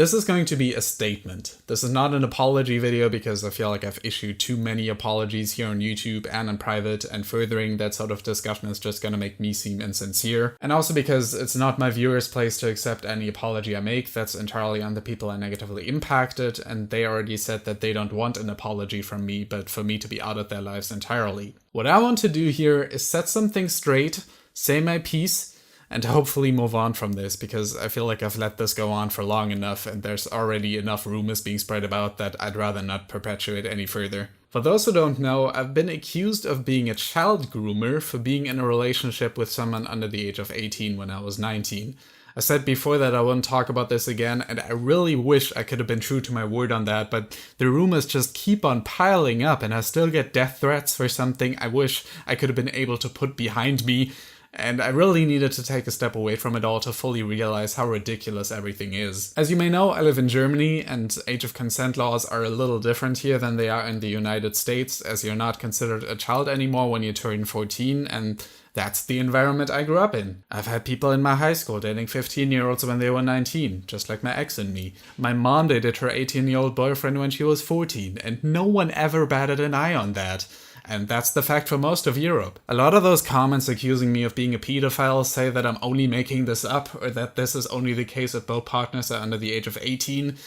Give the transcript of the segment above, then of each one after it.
This is going to be a statement. This is not an apology video because I feel like I've issued too many apologies here on YouTube and in private, and furthering that sort of discussion is just gonna make me seem insincere. And also because it's not my viewers' place to accept any apology I make. That's entirely on the people I negatively impacted, and they already said that they don't want an apology from me, but for me to be out of their lives entirely. What I want to do here is set something straight, say my piece, and hopefully move on from this, because I feel like I've let this go on for long enough and there's already enough rumors being spread about that I'd rather not perpetuate any further. For those who don't know, I've been accused of being a child groomer for being in a relationship with someone under the age of 18 when I was 19. I said before that I wouldn't talk about this again, and I really wish I could have been true to my word on that, but the rumors just keep on piling up and I still get death threats for something I wish I could have been able to put behind me. And I really needed to take a step away from it all to fully realize how ridiculous everything is. As you may know, I live in Germany, and age of consent laws are a little different here than they are in the United States, as you're not considered a child anymore when you turn 14, and that's the environment I grew up in. I've had people in my high school dating 15-year-olds when they were 19, just like my ex and me. My mom dated her 18-year-old boyfriend when she was 14, and no one ever batted an eye on that. And that's the fact for most of Europe. A lot of those comments accusing me of being a pedophile say that I'm only making this up, or that this is only the case if both partners are under the age of 18,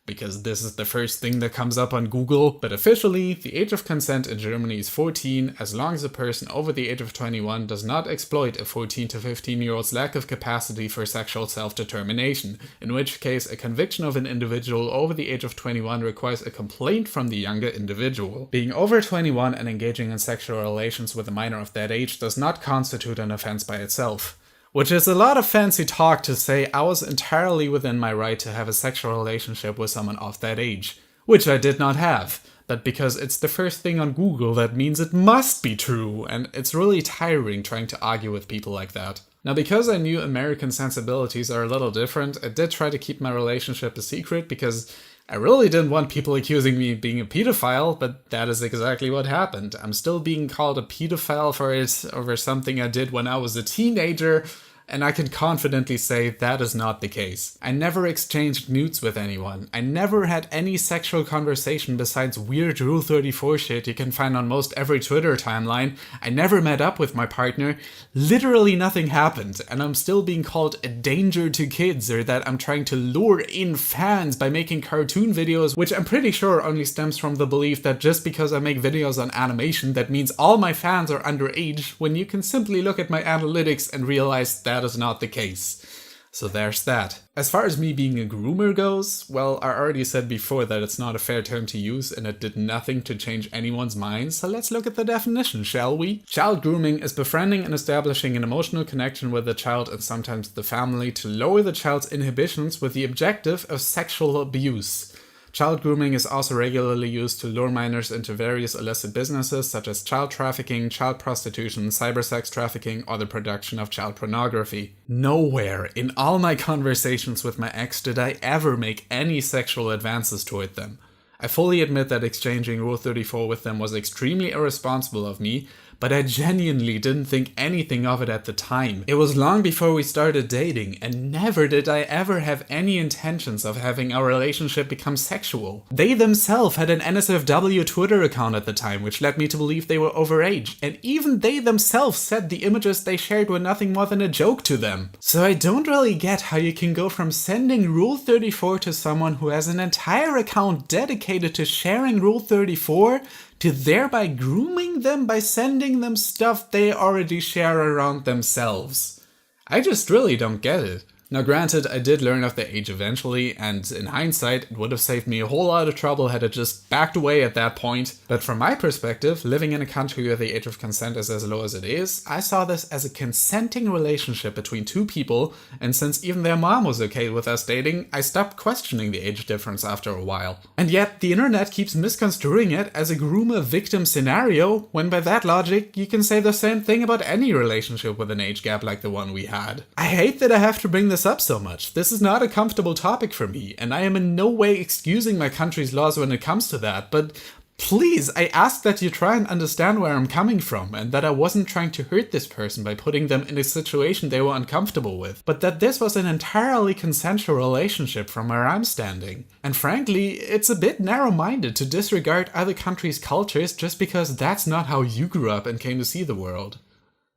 because this is the first thing that comes up on Google. But officially, the age of consent in Germany is 14, as long as a person over the age of 21 does not exploit a 14 to 15-year-old's lack of capacity for sexual self-determination, in which case a conviction of an individual over the age of 21 requires a complaint from the younger individual. Being over 21 and engaging in sexual relations with a minor of that age does not constitute an offense by itself. Which is a lot of fancy talk to say I was entirely within my right to have a sexual relationship with someone of that age. Which I did not have. But because it's the first thing on Google, that means it must be true, and it's really tiring trying to argue with people like that. Now, because I knew American sensibilities are a little different, I did try to keep my relationship a secret because I really didn't want people accusing me of being a pedophile, but that is exactly what happened. I'm still being called a pedophile for it over something I did when I was a teenager, and I can confidently say that is not the case. I never exchanged nudes with anyone. I never had any sexual conversation besides weird Rule 34 shit you can find on most every Twitter timeline. I never met up with my partner. Literally nothing happened, and I'm still being called a danger to kids, or that I'm trying to lure in fans by making cartoon videos, which I'm pretty sure only stems from the belief that just because I make videos on animation, that means all my fans are underage, when you can simply look at my analytics and realize that is not the case. So there's that. As far as me being a groomer goes, well, I already said before that it's not a fair term to use and it did nothing to change anyone's mind, so let's look at the definition, shall we? Child grooming is befriending and establishing an emotional connection with the child and sometimes the family to lower the child's inhibitions with the objective of sexual abuse. Child grooming is also regularly used to lure minors into various illicit businesses such as child trafficking, child prostitution, cybersex trafficking, or the production of child pornography. Nowhere in all my conversations with my ex did I ever make any sexual advances toward them. I fully admit that exchanging Rule 34 with them was extremely irresponsible of me, but I genuinely didn't think anything of it at the time. It was long before we started dating, and never did I ever have any intentions of having our relationship become sexual. They themselves had an NSFW Twitter account at the time, which led me to believe they were overage, and even they themselves said the images they shared were nothing more than a joke to them. So I don't really get how you can go from sending Rule 34 to someone who has an entire account dedicated to sharing Rule 34 to thereby grooming them by sending them stuff they already share around themselves. I just really don't get it. Now granted, I did learn of the age eventually, and in hindsight, it would have saved me a whole lot of trouble had it just backed away at that point. But from my perspective, living in a country where the age of consent is as low as it is, I saw this as a consenting relationship between two people, and since even their mom was okay with us dating, I stopped questioning the age difference after a while. And yet, the internet keeps misconstruing it as a groomer-victim scenario, when by that logic, you can say the same thing about any relationship with an age gap like the one we had. I hate that I have to bring this up so much. This is not a comfortable topic for me, and I am in no way excusing my country's laws when it comes to that, but Please, I ask that you try and understand where I'm coming from, and that I wasn't trying to hurt this person by putting them in a situation they were uncomfortable with, but that this was an entirely consensual relationship from where I'm standing. And frankly, it's a bit narrow-minded to disregard other countries' cultures just because that's not how you grew up and came to see the world.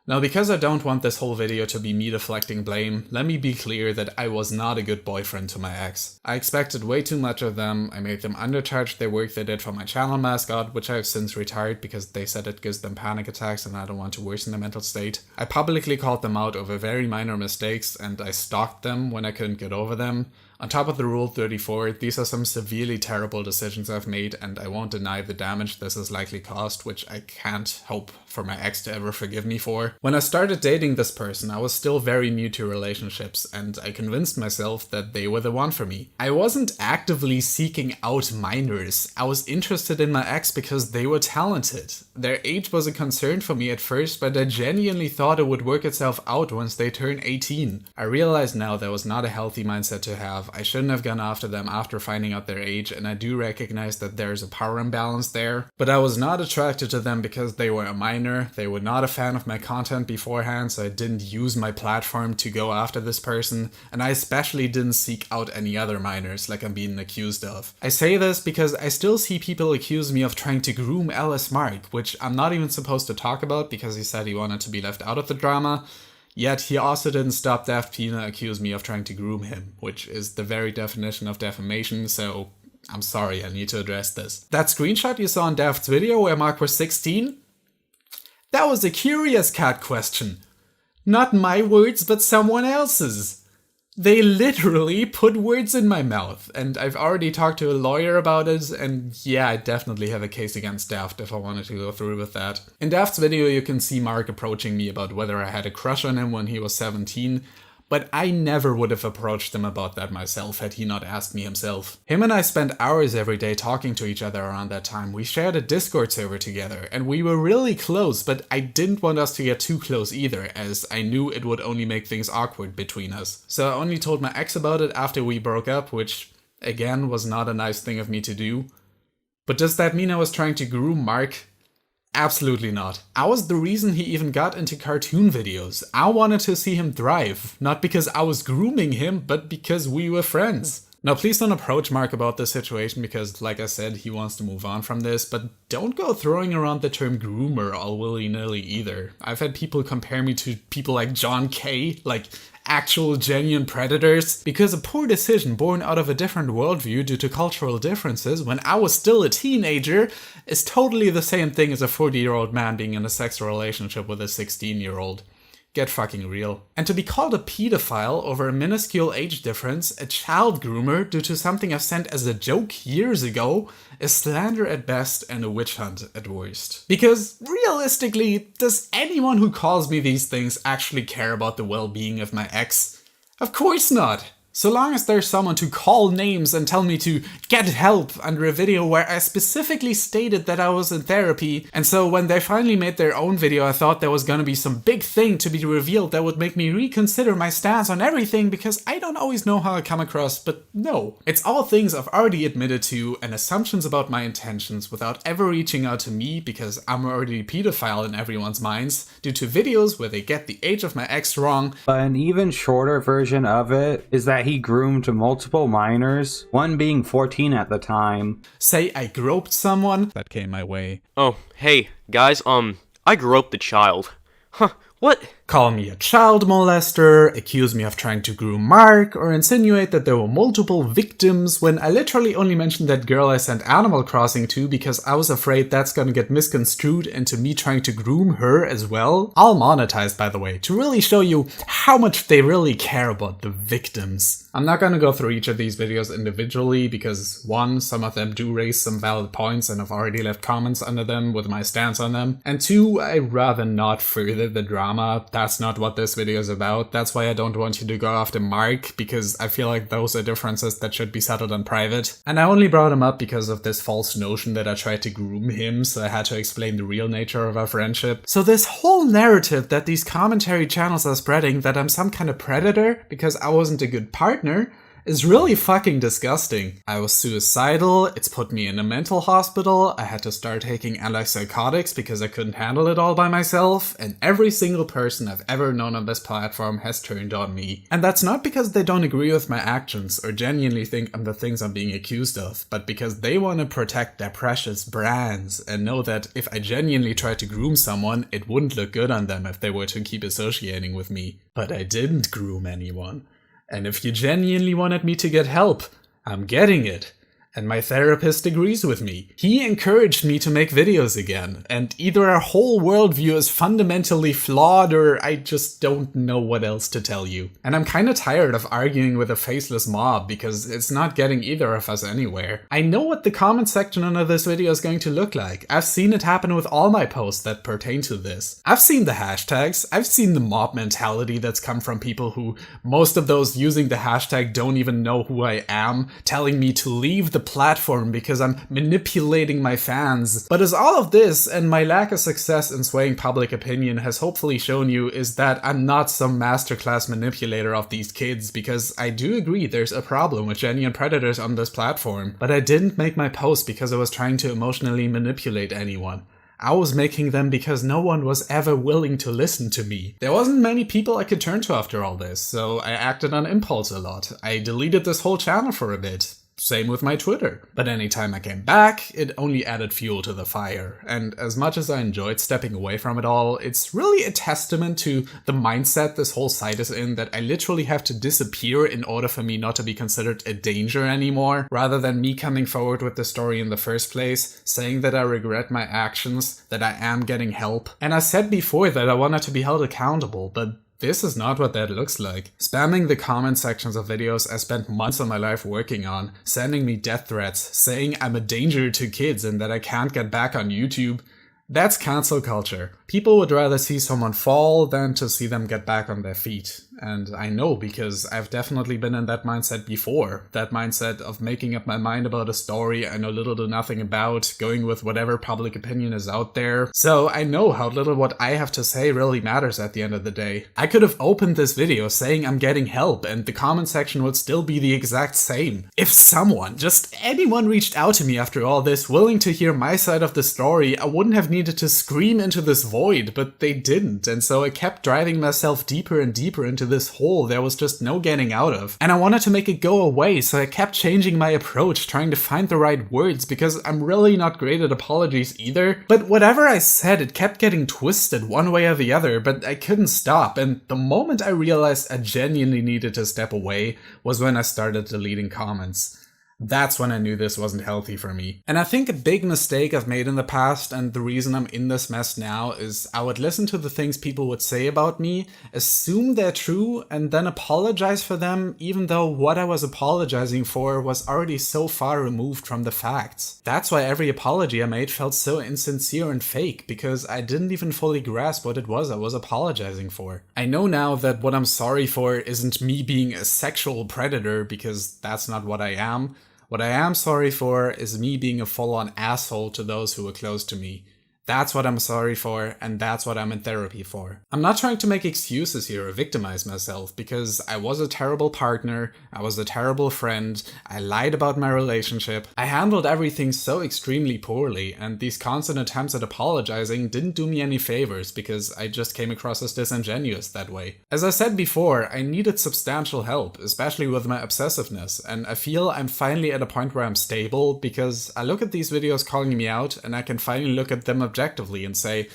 Now, because I don't want this whole video to be me deflecting blame, let me be clear that I was not a good boyfriend to my ex. I expected way too much of them, I made them undercharge their work they did for my channel mascot, which I have since retired because they said it gives them panic attacks and I don't want to worsen their mental state. I publicly called them out over very minor mistakes, and I stalked them when I couldn't get over them. On top of the Rule 34, these are some severely terrible decisions I've made, and I won't deny the damage this has likely caused, which I can't hope for my ex to ever forgive me for. When I started dating this person, I was still very new to relationships, and I convinced myself that they were the one for me. I wasn't actively seeking out minors. I was interested in my ex because they were talented. Their age was a concern for me at first, but I genuinely thought it would work itself out once they turned 18. I realize now that was not a healthy mindset to have. I shouldn't have gone after them after finding out their age, and I do recognize that there's a power imbalance there. But I was not attracted to them because they were a minor, they were not a fan of my content beforehand, so I didn't use my platform to go after this person, and I especially didn't seek out any other minors like I'm being accused of. I say this because I still see people accuse me of trying to groom Ellis Mark, which I'm not even supposed to talk about because he said he wanted to be left out of the drama. Yet he also didn't stop Daft Pina accuse me of trying to groom him, which is the very definition of defamation, so I'm sorry, I need to address this. That screenshot you saw in Daft's video where Mark was 16? That was a Curious Cat question. Not my words, but someone else's. They literally put words in my mouth, and I've already talked to a lawyer about it, and yeah, I definitely have a case against Daft if I wanted to go through with that. In Daft's video you can see Mark approaching me about whether I had a crush on him when he was 17, but I never would have approached him about that myself had he not asked me himself. Him and I spent hours every day talking to each other around that time. We shared a Discord server together, and we were really close, but I didn't want us to get too close either, as I knew it would only make things awkward between us. So I only told my ex about it after we broke up, which, again, was not a nice thing of me to do. But does that mean I was trying to groom Mark? Absolutely not. I was the reason he even got into cartoon videos. I wanted to see him thrive, not because I was grooming him, but because we were friends. Now please don't approach Mark about this situation because, like I said, he wants to move on from this, but don't go throwing around the term groomer all willy-nilly either. I've had people compare me to people like John Kay, like actual genuine predators, because a poor decision born out of a different worldview due to cultural differences when I was still a teenager is totally the same thing as a 40-year-old man being in a sexual relationship with a 16-year-old. Get fucking real. And to be called a pedophile over a minuscule age difference, a child groomer due to something I've sent as a joke years ago, is slander at best and a witch hunt at worst. Because realistically, does anyone who calls me these things actually care about the well-being of my ex? Of course not. So long as there's someone to call names and tell me to get help under a video where I specifically stated that I was in therapy, and so when they finally made their own video I thought there was gonna be some big thing to be revealed that would make me reconsider my stance on everything because I don't always know how I come across, but no. It's all things I've already admitted to and assumptions about my intentions without ever reaching out to me because I'm already a pedophile in everyone's minds due to videos where they get the age of my ex wrong. But an even shorter version of it is that he groomed multiple minors, one being 14 at the time. Say I groped someone that came my way. Oh, hey, guys, I groped a child. Huh, what? Call me a child molester, accuse me of trying to groom Mark, or insinuate that there were multiple victims when I literally only mentioned that girl I sent Animal Crossing to because I was afraid that's gonna get misconstrued into me trying to groom her as well. I'll monetize, by the way, to really show you how much they really care about the victims. I'm not gonna go through each of these videos individually because 1, some of them do raise some valid points and I've already left comments under them with my stance on them, and 2, I'd rather not further the drama. That's not what this video is about. That's why I don't want you to go after Mark, because I feel like those are differences that should be settled in private. And I only brought him up because of this false notion that I tried to groom him, so I had to explain the real nature of our friendship. So this whole narrative that these commentary channels are spreading that I'm some kind of predator because I wasn't a good partner is really fucking disgusting. I was suicidal, it's put me in a mental hospital, I had to start taking antipsychotics because I couldn't handle it all by myself, and every single person I've ever known on this platform has turned on me. And that's not because they don't agree with my actions or genuinely think I'm the things I'm being accused of, but because they want to protect their precious brands and know that if I genuinely tried to groom someone, it wouldn't look good on them if they were to keep associating with me. But I didn't groom anyone. And if you genuinely wanted me to get help, I'm getting it. And my therapist agrees with me. He encouraged me to make videos again, and either our whole worldview is fundamentally flawed or I just don't know what else to tell you. And I'm kinda tired of arguing with a faceless mob because it's not getting either of us anywhere. I know what the comment section under this video is going to look like. I've seen it happen with all my posts that pertain to this. I've seen the hashtags, I've seen the mob mentality that's come from people who, most of those using the hashtag don't even know who I am, telling me to leave the platform because I'm manipulating my fans. But as all of this and my lack of success in swaying public opinion has hopefully shown you is that I'm not some masterclass manipulator of these kids, because I do agree there's a problem with genuine predators on this platform, but I didn't make my post because I was trying to emotionally manipulate anyone. I was making them because no one was ever willing to listen to me. There wasn't many people I could turn to after all this, so I acted on impulse a lot. I deleted this whole channel for a bit. Same with my Twitter. But anytime I came back, it only added fuel to the fire. And as much as I enjoyed stepping away from it all, it's really a testament to the mindset this whole site is in that I literally have to disappear in order for me not to be considered a danger anymore, rather than me coming forward with the story in the first place, saying that I regret my actions, that I am getting help. And I said before that I wanted to be held accountable, but this is not what that looks like. Spamming the comment sections of videos I spent months of my life working on, sending me death threats, saying I'm a danger to kids and that I can't get back on YouTube. That's cancel culture. People would rather see someone fall than to see them get back on their feet. And I know because I've definitely been in that mindset before. That mindset of making up my mind about a story I know little to nothing about, going with whatever public opinion is out there. So I know how little what I have to say really matters at the end of the day. I could have opened this video saying I'm getting help and the comment section would still be the exact same. If someone, just anyone, reached out to me after all this willing to hear my side of the story, I wouldn't have needed to scream into this void, but they didn't. And so I kept driving myself deeper and deeper into this hole there was just no getting out of. And I wanted to make it go away, so I kept changing my approach, trying to find the right words, because I'm really not great at apologies either. But whatever I said, it kept getting twisted one way or the other, but I couldn't stop. And the moment I realized I genuinely needed to step away was when I started deleting comments. That's when I knew this wasn't healthy for me. And I think a big mistake I've made in the past, and the reason I'm in this mess now, is I would listen to the things people would say about me, assume they're true, and then apologize for them, even though what I was apologizing for was already so far removed from the facts. That's why every apology I made felt so insincere and fake, because I didn't even fully grasp what it was I was apologizing for. I know now that what I'm sorry for isn't me being a sexual predator, because that's not what I am. What I am sorry for is me being a full-on asshole to those who were close to me. That's what I'm sorry for, and that's what I'm in therapy for. I'm not trying to make excuses here or victimize myself, because I was a terrible partner, I was a terrible friend, I lied about my relationship, I handled everything so extremely poorly, and these constant attempts at apologizing didn't do me any favors, because I just came across as disingenuous that way. As I said before, I needed substantial help, especially with my obsessiveness, and I feel I'm finally at a point where I'm stable, because I look at these videos calling me out, and I can finally look at them objectively and say,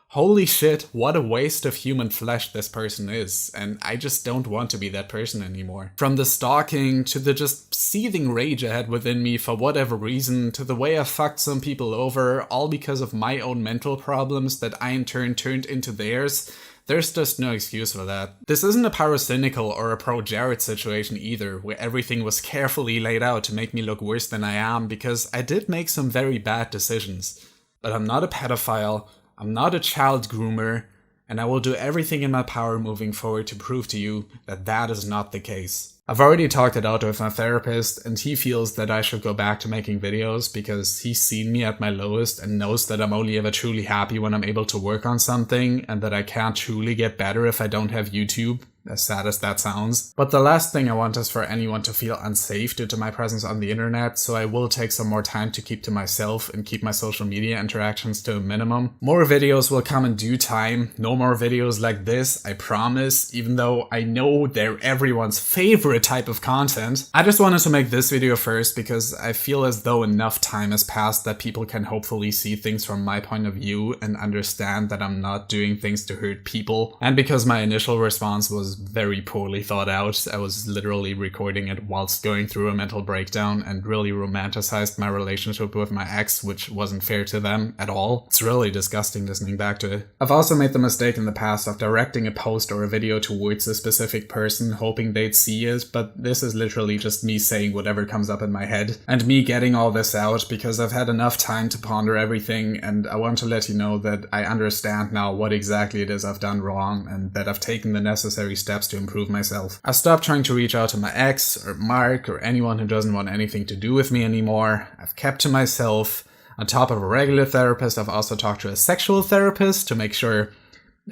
holy shit, what a waste of human flesh this person is, and I just don't want to be that person anymore. From the stalking, to the just seething rage I had within me for whatever reason, to the way I fucked some people over, all because of my own mental problems that I in turn turned into theirs, there's just no excuse for that. This isn't a paracynical or a pro-Jared situation either, where everything was carefully laid out to make me look worse than I am, because I did make some very bad decisions. But I'm not a pedophile, I'm not a child groomer, and I will do everything in my power moving forward to prove to you that that is not the case. I've already talked it out with my therapist, and he feels that I should go back to making videos because he's seen me at my lowest and knows that I'm only ever truly happy when I'm able to work on something, and that I can't truly get better if I don't have YouTube. as sad as that sounds. But the last thing I want is for anyone to feel unsafe due to my presence on the internet, so I will take some more time to keep to myself and keep my social media interactions to a minimum. More videos will come in due time, no more videos like this, I promise, even though I know they're everyone's favorite type of content. I just wanted to make this video first because I feel as though enough time has passed that people can hopefully see things from my point of view and understand that I'm not doing things to hurt people. And because my initial response was very poorly thought out, I was literally recording it whilst going through a mental breakdown and really romanticized my relationship with my ex, which wasn't fair to them at all. It's really disgusting listening back to it. I've also made the mistake in the past of directing a post or a video towards a specific person, hoping they'd see it, but this is literally just me saying whatever comes up in my head, and me getting all this out because I've had enough time to ponder everything, and I want to let you know that I understand now what exactly it is I've done wrong, and that I've taken the necessary steps to improve myself. I've stopped trying to reach out to my ex, or Mark, or anyone who doesn't want anything to do with me anymore. I've kept to myself. On top of a regular therapist, I've also talked to a sexual therapist to make sure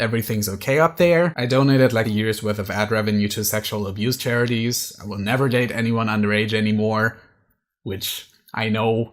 everything's okay up there. I donated like a year's worth of ad revenue to sexual abuse charities. I will never date anyone underage anymore, which I know,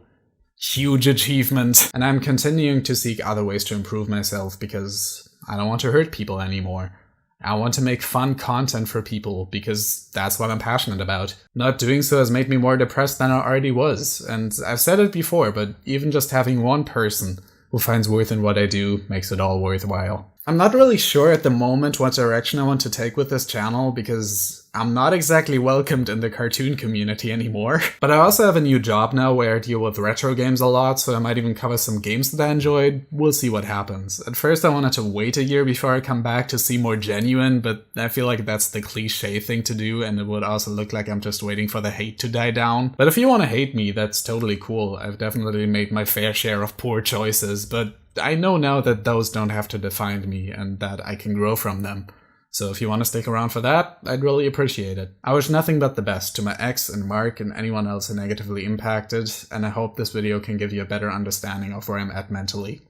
huge achievement. And I'm continuing to seek other ways to improve myself because I don't want to hurt people anymore. I want to make fun content for people because that's what I'm passionate about. Not doing so has made me more depressed than I already was. And I've said it before, but even just having one person who finds worth in what I do makes it all worthwhile. I'm not really sure at the moment what direction I want to take with this channel because I'm not exactly welcomed in the cartoon community anymore. But I also have a new job now where I deal with retro games a lot, so I might even cover some games that I enjoyed. We'll see what happens. At first I wanted to wait a year before I come back to seem more genuine, but I feel like that's the cliche thing to do, and it would also look like I'm just waiting for the hate to die down. But if you want to hate me, that's totally cool. I've definitely made my fair share of poor choices, but I know now that those don't have to define me and that I can grow from them. So if you want to stick around for that, I'd really appreciate it. I wish nothing but the best to my ex and Mark and anyone else negatively impacted, and I hope this video can give you a better understanding of where I'm at mentally.